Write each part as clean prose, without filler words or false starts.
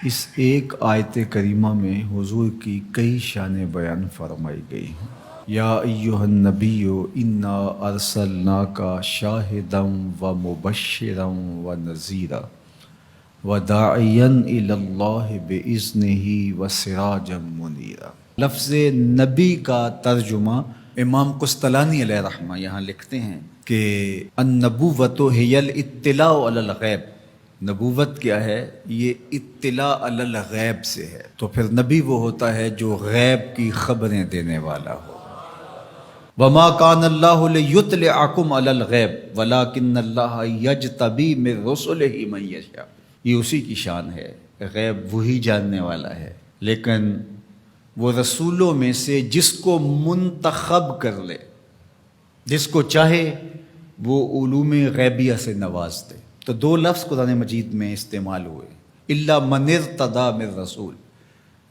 اس ایک آیت کریمہ میں حضور کی کئی شانیں بیان فرمائی گئی ہیں۔ یا ایہا النبی انا ارسلناک شاہدا و مبشرا و نذیرا وداعیا الی اللہ باذنہ و سراجا منیرا۔ لفظ نبی کا ترجمہ امام قسطلانی علیہ رحمہ یہاں لکھتے ہیں کہ النبوۃ ہی الاطلاع علی الغیب۔ نبوت کیا ہے؟ یہ اطلاع علی الغیب سے ہے، تو پھر نبی وہ ہوتا ہے جو غیب کی خبریں دینے والا ہو۔ وما کان اللہ لیطلعکم علی الغیب ولکن اللہ یجتبی من رسلہ من یشاء۔ یہ اسی کی شان ہے، غیب وہی جاننے والا ہے، لیکن وہ رسولوں میں سے جس کو منتخب کر لے، جس کو چاہے وہ علوم غیبیہ سے نواز دے۔ تو دو لفظ قرآن مجید میں استعمال ہوئے، الا من ارتضی من رسول،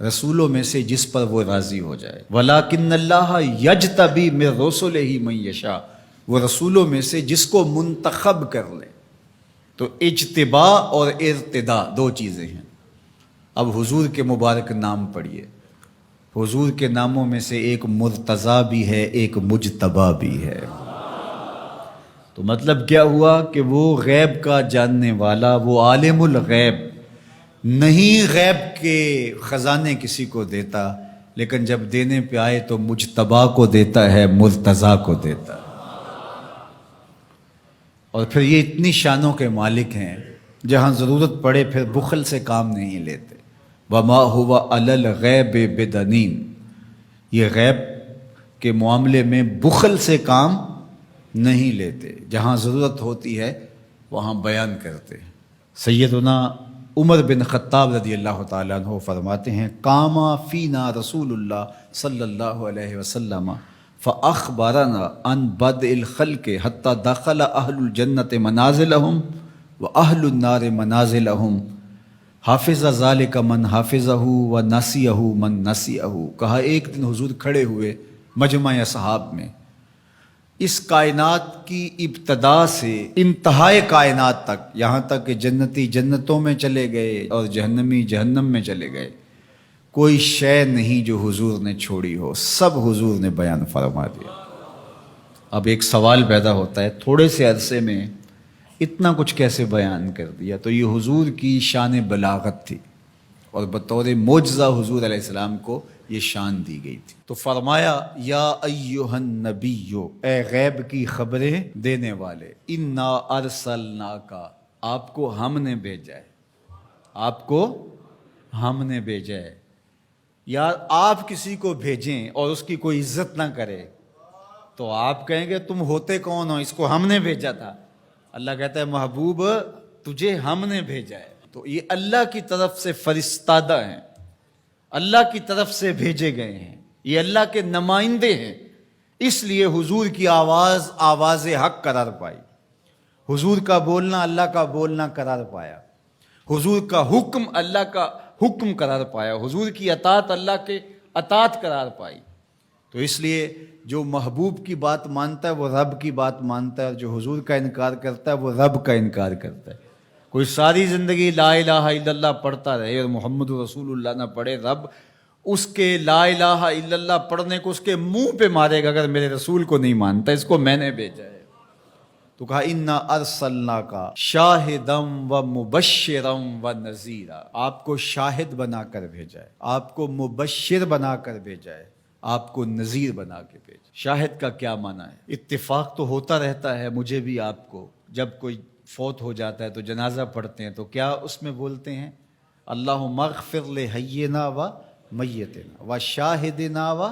رسولوں میں سے جس پر وہ راضی ہو جائے، ولیکن اللہ یجتبی من رسلہ من یشاء، وہ رسولوں میں سے جس کو منتخب کر لے۔ تو اجتباء اور ارتداء دو چیزیں ہیں۔ اب حضور کے مبارک نام پڑھیے، حضور کے ناموں میں سے ایک مرتضیٰ بھی ہے، ایک مجتبیٰ بھی ہے۔ تو مطلب کیا ہوا کہ وہ غیب کا جاننے والا، وہ عالم الغیب نہیں، غیب کے خزانے کسی کو دیتا، لیکن جب دینے پہ آئے تو مجتبیٰ کو دیتا ہے، مرتضیٰ کو دیتا ہے۔ اور پھر یہ اتنی شانوں کے مالک ہیں، جہاں ضرورت پڑے پھر بخل سے کام نہیں لیتے۔ وما ہوا علی الغیب بدنین، یہ غیب کے معاملے میں بخل سے کام نہیں لیتے، جہاں ضرورت ہوتی ہے وہاں بیان کرتے۔ سیدنا عمر بن خطاب رضی اللہ تعالیٰ عنہ فرماتے ہیں، قام فینا رسول اللہ صلی اللہ علیہ وسلم فاخبرنا عن بدء الخلق حتی دخل اہل الجنت منازلہم واہل النار منازلہم، حافظ ذالک من حافظہ و نسیہ من نسیہ۔ کہا ایک دن حضور کھڑے ہوئے مجمع اصحاب میں، اس کائنات کی ابتدا سے انتہائے کائنات تک، یہاں تک کہ جنتی جنتوں میں چلے گئے اور جہنمی جہنم میں چلے گئے، کوئی شے نہیں جو حضور نے چھوڑی ہو، سب حضور نے بیان فرما دیا۔ اب ایک سوال پیدا ہوتا ہے، تھوڑے سے عرصے میں اتنا کچھ کیسے بیان کر دیا؟ تو یہ حضور کی شان بلاغت تھی، اور بطور معجزہ حضور علیہ السلام کو یہ شان دی گئی تھی۔ تو فرمایا یا ایہا النبی، اے غیب کی خبریں دینے والے، انا ارسلناک، آپ کو ہم نے بھیجا ہے، آپ کو ہم نے بھیجا ہے۔ یار آپ کسی کو بھیجیں اور اس کی کوئی عزت نہ کرے تو آپ کہیں گے تم ہوتے کون ہو، اس کو ہم نے بھیجا تھا۔ اللہ کہتا ہے محبوب تجھے ہم نے بھیجا ہے۔ تو یہ اللہ کی طرف سے فرستادہ ہیں، اللہ کی طرف سے بھیجے گئے ہیں، یہ اللہ کے نمائندے ہیں، اس لیے حضور کی آواز آواز حق قرار پائی، حضور کا بولنا اللہ کا بولنا قرار پایا، حضور کا حکم اللہ کا حکم قرار پایا، حضور کی اطاعت اللہ کے اطاعت قرار پائی۔ تو اس لیے جو محبوب کی بات مانتا ہے وہ رب کی بات مانتا ہے، اور جو حضور کا انکار کرتا ہے وہ رب کا انکار کرتا ہے۔ کوئی ساری زندگی لا الہ الا اللہ پڑھتا رہے اور محمد رسول اللہ نہ پڑھے، رب اس کے لا الہ الا اللہ پڑھنے کو اس کے منہ پہ مارے گا اگر میرے رسول کو نہیں مانتا، اس کو میں نے بھیجا ہے۔ تو کہا انا ارسلناک شاہدا و مبشرا و نذیرا، آپ کو شاہد بنا کر بھیجا ہے، آپ کو مبشر بنا کر بھیجا ہے، آپ کو نذیر بنا کے بھیجا۔ شاہد کا کیا معنی ہے؟ اتفاق تو ہوتا رہتا ہے مجھے بھی آپ کو، جب کوئی فوت ہو جاتا ہے تو جنازہ پڑھتے ہیں تو کیا اس میں بولتے ہیں اللہم اغفر لحینا و میتنا و شاہدنا و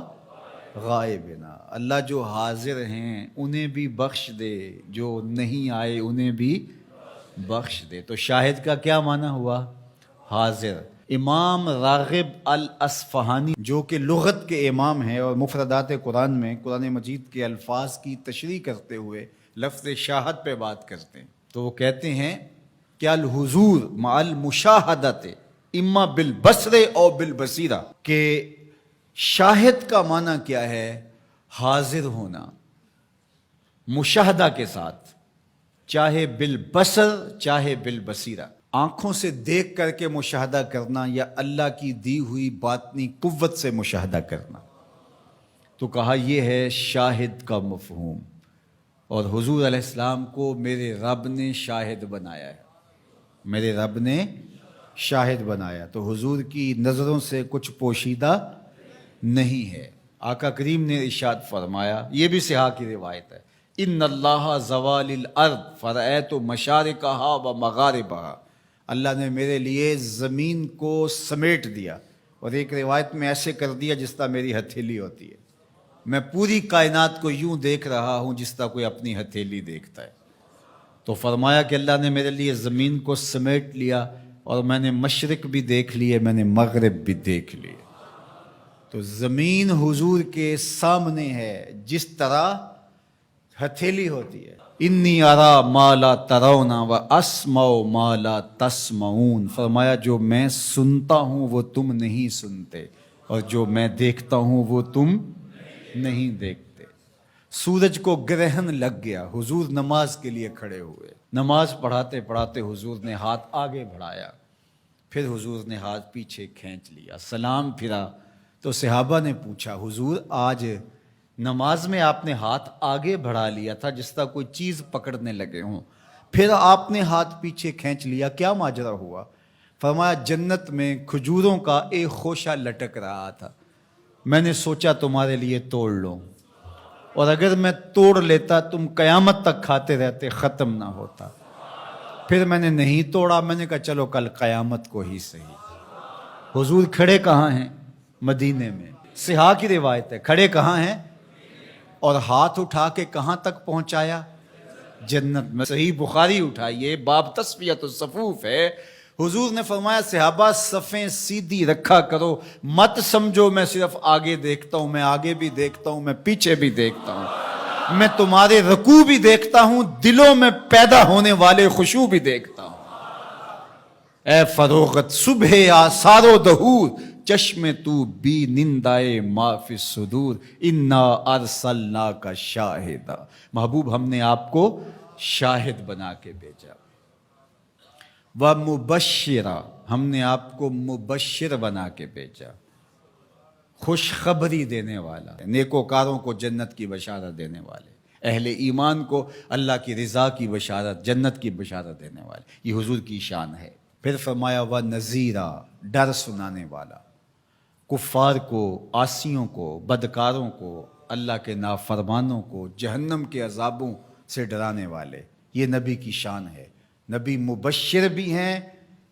غائبنا، اللہ جو حاضر ہیں انہیں بھی بخش دے، جو نہیں آئے انہیں بھی بخش دے۔ تو شاہد کا کیا معنی ہوا؟ حاضر۔ امام راغب الاصفہانی جو کہ لغت کے امام ہیں اور مفردات قرآن میں قرآن مجید کے الفاظ کی تشریح کرتے ہوئے لفظ شاہد پہ بات کرتے ہیں، تو وہ کہتے ہیں کہ الحضور مع المشاہدت اما بالبصر او بالبصیرہ، کہ شاہد کا معنی کیا ہے؟ حاضر ہونا مشاہدہ کے ساتھ، چاہے بالبصر چاہے بالبصیرہ۔ آنکھوں سے دیکھ کر کے مشاہدہ کرنا یا اللہ کی دی ہوئی باطنی قوت سے مشاہدہ کرنا؟ تو کہا یہ ہے شاہد کا مفہوم، اور حضور علیہ السلام کو میرے رب نے شاہد بنایا ہے، میرے رب نے شاہد بنایا، تو حضور کی نظروں سے کچھ پوشیدہ نہیں ہے۔ آقا کریم نے ارشاد فرمایا، یہ بھی صحاح کی روایت ہے، ان اللہ زوال الارض فرأیت مشارقہا و مغاربہا، اللہ نے میرے لیے زمین کو سمیٹ دیا، اور ایک روایت میں ایسے کر دیا جس طرح میری ہتھیلی ہوتی ہے، میں پوری کائنات کو یوں دیکھ رہا ہوں جس طرح کوئی اپنی ہتھیلی دیکھتا ہے۔ تو فرمایا کہ اللہ نے میرے لیے زمین کو سمیٹ لیا، اور میں نے مشرق بھی دیکھ لیے، میں نے مغرب بھی دیکھ لیے۔ تو زمین حضور کے سامنے ہے جس طرح ہتھیلی ہوتی ہے۔ انی ارا ما لا ترون و اسمع ما لا تسمعون، فرمایا جو میں سنتا ہوں وہ تم نہیں سنتے، اور جو میں دیکھتا ہوں وہ تم نہیں دیکھتے۔ سورج کو گرہن لگ گیا، حضور نماز کے لیے کھڑے ہوئے، نماز پڑھاتے پڑھاتے حضور نے ہاتھ آگے بڑھایا، پھر حضور نے ہاتھ پیچھے کھینچ لیا، سلام پھرا، تو صحابہ نے پوچھا حضور آج نماز میں آپ نے ہاتھ آگے بڑھا لیا تھا جس طرح کوئی چیز پکڑنے لگے ہوں، پھر آپ نے ہاتھ پیچھے کھینچ لیا، کیا ماجرا ہوا؟ فرمایا جنت میں کھجوروں کا ایک خوشہ لٹک رہا تھا، میں نے سوچا تمہارے لیے توڑ لوں، اور اگر میں توڑ لیتا تم قیامت تک کھاتے رہتے، ختم نہ ہوتا، پھر میں نے نہیں توڑا، میں نے کہا چلو کل قیامت کو ہی صحیح۔ حضور کھڑے کہاں ہیں؟ مدینے میں، صحاح کی روایت ہے، کھڑے کہاں ہیں؟ اور ہاتھ اٹھا کے کہاں تک پہنچایا؟ جنت میں۔ صحیح بخاری اٹھائیے، باب تصفیۃ الصفوف ہے، حضور نے فرمایا صحابہ صفیں سیدھی رکھا کرو، مت سمجھو میں صرف آگے دیکھتا ہوں، میں آگے بھی دیکھتا ہوں، میں پیچھے بھی دیکھتا ہوں، میں تمہارے رکوع بھی دیکھتا ہوں، دلوں میں پیدا ہونے والے خشوع بھی دیکھتا ہوں۔ اے فروغت صبح آثار و دہور، چشم تو بی نندائے ما فی الصدور، انا ارسلناک شاہدا، محبوب ہم نے آپ کو شاہد بنا کے بھیجا، و مبشرا، ہم نے آپ کو مبشر بنا کے بھیجا، خوشخبری دینے والا، نیکوکاروں کو جنت کی بشارت دینے والے، اہل ایمان کو اللہ کی رضا کی بشارت، جنت کی بشارت دینے والے، یہ حضور کی شان ہے۔ پھر فرمایا و نذیرا، ڈر سنانے والا، کفار کو، عاصیوں کو، بدکاروں کو، اللہ کے نافرمانوں کو جہنم کے عذابوں سے ڈرانے والے، یہ نبی کی شان ہے، نبی مبشر بھی ہیں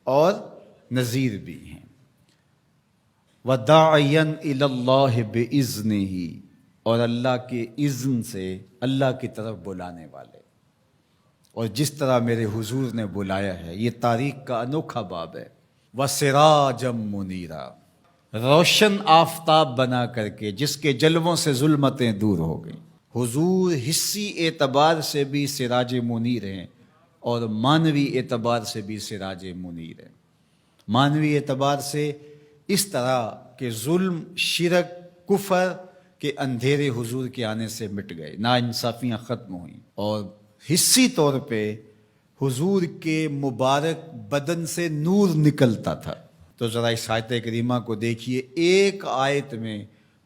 اور نذیر بھی ہیں۔ وَدَاعِيًا إِلَى اللَّهِ بِإِذْنِهِ، اور اللہ کے اذن سے اللہ کی طرف بلانے والے، اور جس طرح میرے حضور نے بلایا ہے، یہ تاریخ کا انوکھا باب ہے۔ وَسِرَاجًا مُنِيرًا، روشن آفتاب بنا کر کے جس کے جلووں سے ظلمتیں دور ہو گئیں۔ حضور حصی اعتبار سے بھی سراج منیر ہیں، اور معنوی اعتبار سے بھی سراج منیر ہیں۔ معنوی اعتبار سے اس طرح کہ ظلم، شرک، کفر کے اندھیرے حضور کے آنے سے مٹ گئے، ناانصافیاں ختم ہوئیں، اور حصی طور پہ حضور کے مبارک بدن سے نور نکلتا تھا۔ تو ذرا اس آیت کریمہ کو دیکھیے، ایک آیت میں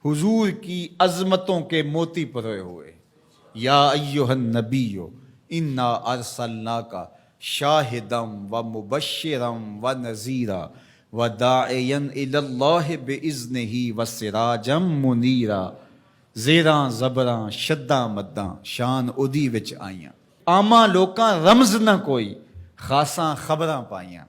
حضور کی عظمتوں کے موتی پروئے ہوئے۔ یا ایھا النبی انا ارسلناک شاہدا و مبشرا و نذیرا و داعیا الی اللہ باذنہ و سراجا منیرا، زیراں زبراں شداں مداں شان ادی وچ آئیاں، عاماں لوکاں رمز نہ کوئی، خاصاں خبراں پائیاں۔